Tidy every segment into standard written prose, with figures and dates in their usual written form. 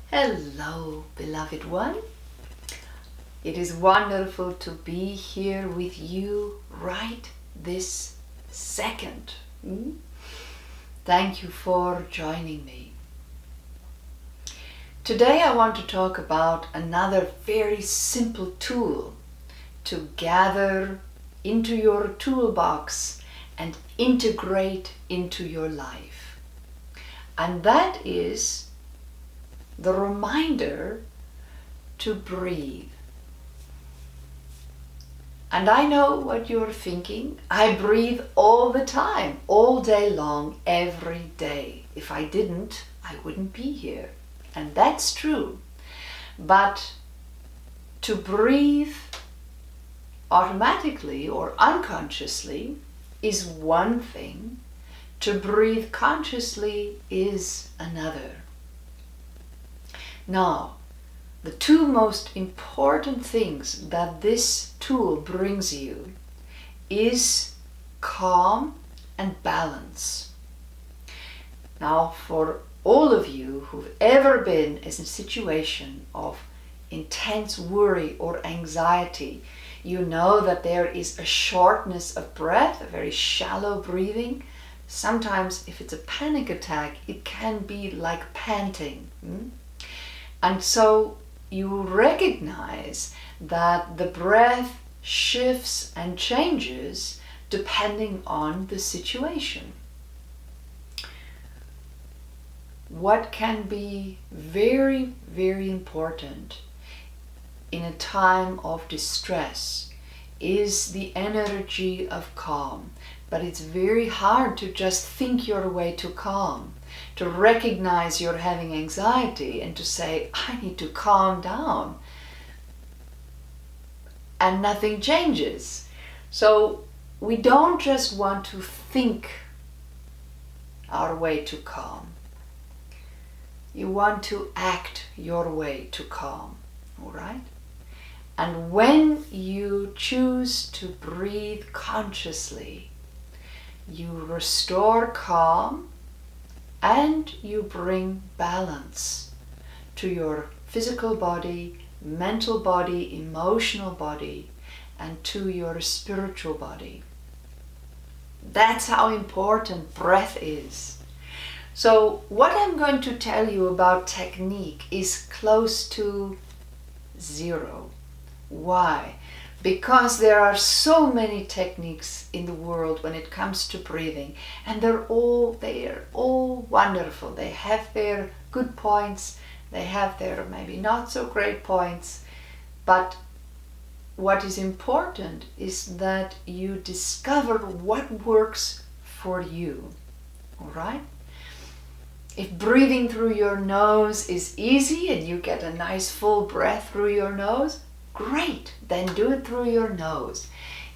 Hello, beloved one. It is wonderful to be here with you right this second. Thank you for joining me. Today I want to talk about another very simple tool to gather into your toolbox and integrate into your life. And that is the reminder to breathe. And I know what you're thinking. I breathe all the time, all day long, every day. If I didn't, I wouldn't be here. And that's true. But to breathe automatically or unconsciously is one thing. To breathe consciously is another. Now, the two most important things that this tool brings you is calm and balance. Now, for all of you who've ever been in a situation of intense worry or anxiety, you know that there is a shortness of breath, a very shallow breathing. Sometimes if it's a panic attack, it can be like panting. And so you recognize that the breath shifts and changes depending on the situation. What can be very, very important in a time of distress is the energy of calm. But it's very hard to just think your way to calm, to recognize you're having anxiety and to say, I need to calm down. And nothing changes. So we don't just want to think our way to calm. You want to act your way to calm, all right? And when you choose to breathe consciously, you restore calm and you bring balance to your physical body, mental body, emotional body, and to your spiritual body. That's how important breath is. So what I'm going to tell you about technique is close to zero. Why? Because there are so many techniques in the world when it comes to breathing, and they're all wonderful. They have their good points, they have their maybe not so great points, but what is important is that you discover what works for you, all right? If breathing through your nose is easy and you get a nice full breath through your nose, great, then do it through your nose.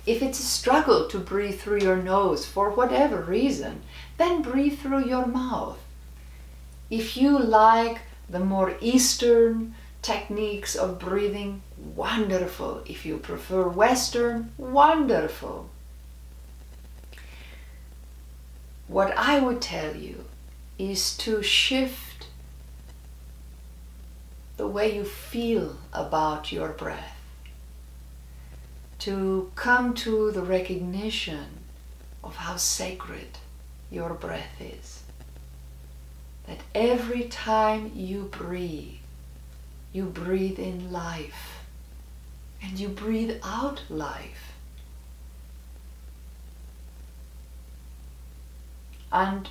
If it's a struggle to breathe through your nose for whatever reason, then breathe through your mouth. If you like the more Eastern techniques of breathing, wonderful. If you prefer Western, wonderful. What I would tell you is to shift the way you feel about your breath, to come to the recognition of how sacred your breath is. That every time you breathe in life and you breathe out life. And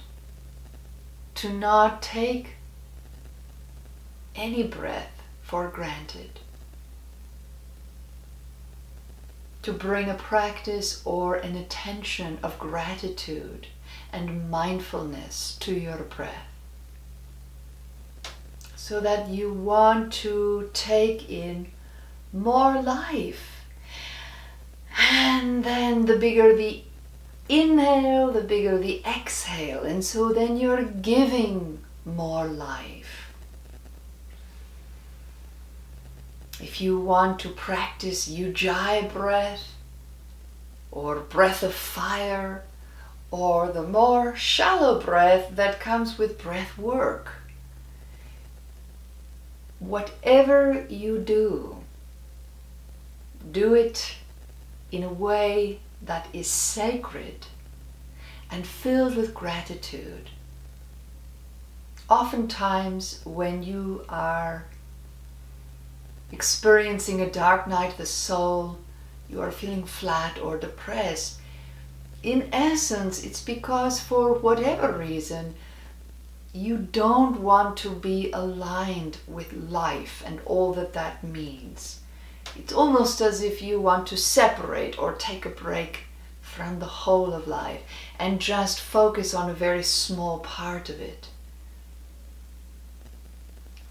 to not take any breath for granted. To bring a practice or an attention of gratitude and mindfulness to your breath. So that you want to take in more life. And then the bigger the inhale, the bigger the exhale. And so then you're giving more life. If you want to practice Ujjayi breath or breath of fire or the more shallow breath that comes with breath work, whatever you do, do it in a way that is sacred and filled with gratitude. Oftentimes, when you are experiencing a dark night of the soul, you are feeling flat or depressed, in essence, it's because for whatever reason, you don't want to be aligned with life and all that that means. It's almost as if you want to separate or take a break from the whole of life and just focus on a very small part of it.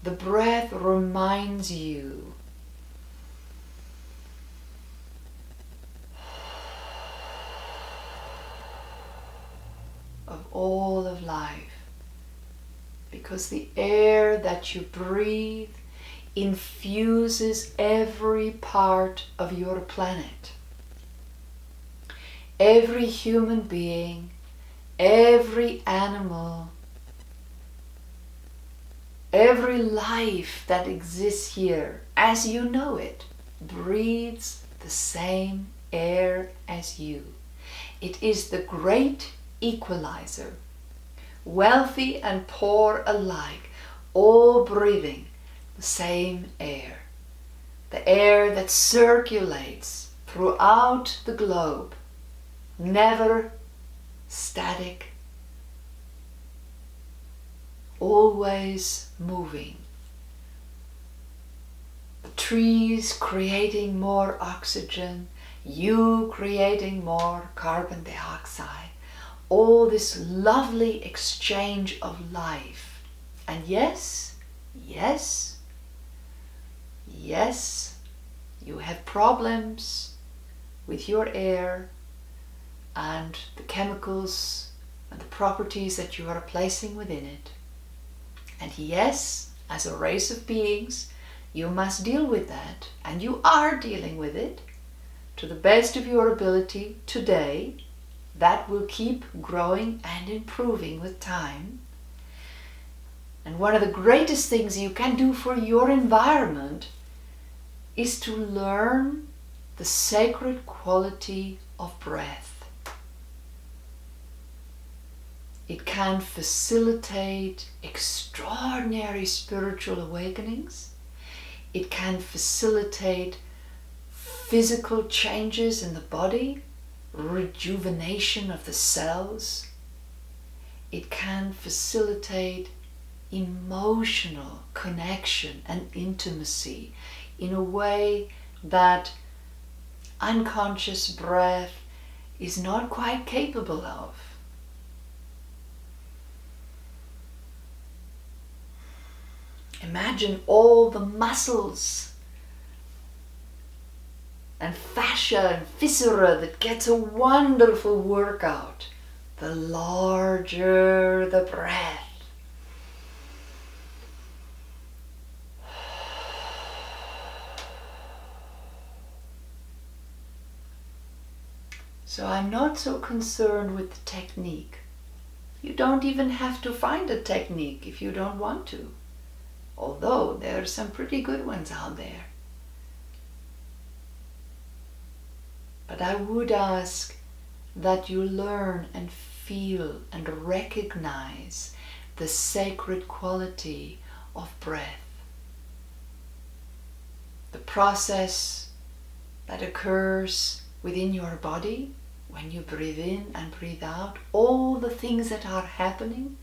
The breath reminds you of all of life, because the air that you breathe infuses every part of your planet. Every human being, every animal, every life that exists here, as you know it, breathes the same air as you. It is the great equalizer. Wealthy and poor alike, all breathing the same air. The air that circulates throughout the globe, never static, always moving. The trees creating more oxygen, you creating more carbon dioxide. All this lovely exchange of life. And yes, you have problems with your air and the chemicals and the properties that you are placing within it. And yes, as a race of beings, you must deal with that, and you are dealing with it to the best of your ability today. That will keep growing and improving with time. And one of the greatest things you can do for your environment is to learn the sacred quality of breath. It can facilitate extraordinary spiritual awakenings. It can facilitate physical changes in the body, rejuvenation of the cells. It can facilitate emotional connection and intimacy in a way that unconscious breath is not quite capable of. Imagine all the muscles and fascia and viscera that gets a wonderful workout the larger the breath. So I'm not so concerned with the technique. You don't even have to find a technique if you don't want to, although there are some pretty good ones out there. But I would ask that you learn and feel and recognize the sacred quality of breath. The process that occurs within your body when you breathe in and breathe out, all the things that are happening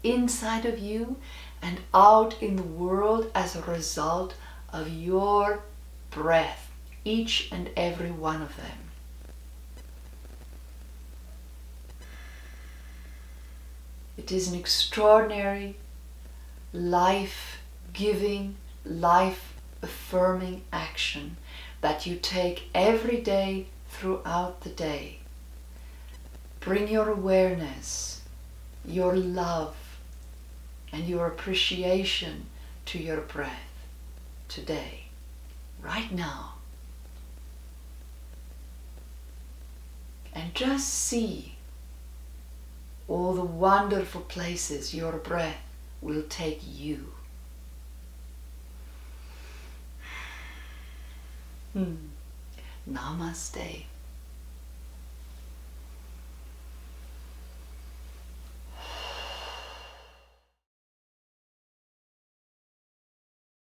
inside of you and out in the world as a result of your breath, each and every one of them. It is an extraordinary, life-giving, life-affirming action that you take every day throughout the day. Bring your awareness, your love, and your appreciation to your breath today, right now. And just see all the wonderful places your breath will take you. Namaste.